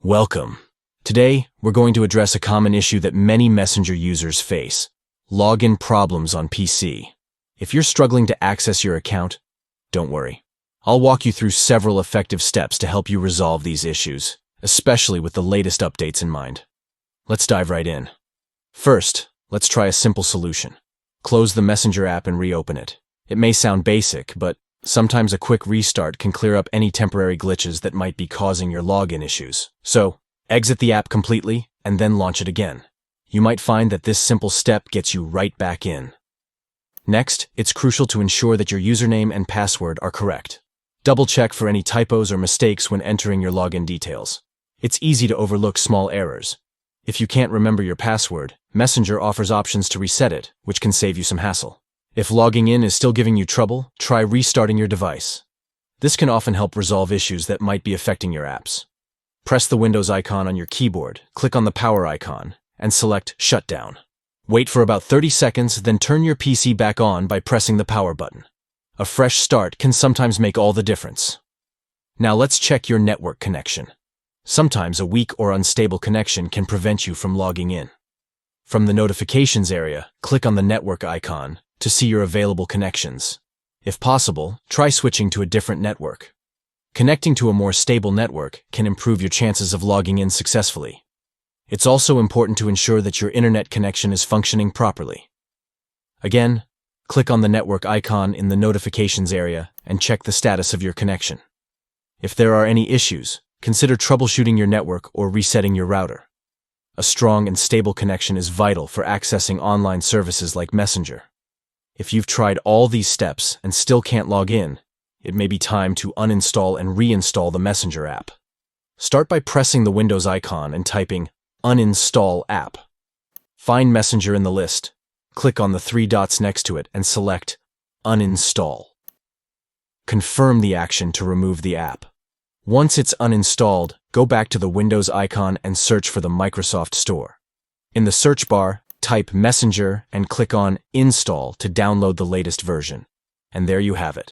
Welcome. Today, we're going to address a common issue that many Messenger users face: login problems on PC. If you're struggling to access your account, don't worry. I'll walk you through several effective steps to help you resolve these issues, especially with the latest updates in mind. Let's dive right in. First, let's try a simple solution. Close the Messenger app and reopen it. It may sound basic, but sometimes a quick restart can clear up any temporary glitches that might be causing your login issues. So, exit the app completely and then launch it again. You might find that this simple step gets you right back in. Next, it's crucial to ensure that your username and password are correct. Double-check for any typos or mistakes when entering your login details. It's easy to overlook small errors. If you can't remember your password, Messenger offers options to reset it, which can save you some hassle. If logging in is still giving you trouble, try restarting your device. This can often help resolve issues that might be affecting your apps. Press the Windows icon on your keyboard, click on the power icon, and select Shutdown. Wait for about 30 seconds, then turn your PC back on by pressing the power button. A fresh start can sometimes make all the difference. Now let's check your network connection. Sometimes a weak or unstable connection can prevent you from logging in. From the notifications area, click on the network icon to see your available connections. If possible, try switching to a different network. Connecting to a more stable network can improve your chances of logging in successfully. It's also important to ensure that your internet connection is functioning properly. Again, click on the network icon in the notifications area and check the status of your connection. If there are any issues, consider troubleshooting your network or resetting your router. A strong and stable connection is vital for accessing online services like Messenger. If you've tried all these steps and still can't log in, it may be time to uninstall and reinstall the Messenger app. Start by pressing the Windows icon and typing Uninstall app. Find Messenger in the list. Click on the three dots next to it and select Uninstall. Confirm the action to remove the app. Once it's uninstalled, go back to the Windows icon and search for the Microsoft Store. In the search bar, type Messenger and click on Install to download the latest version. And there you have it.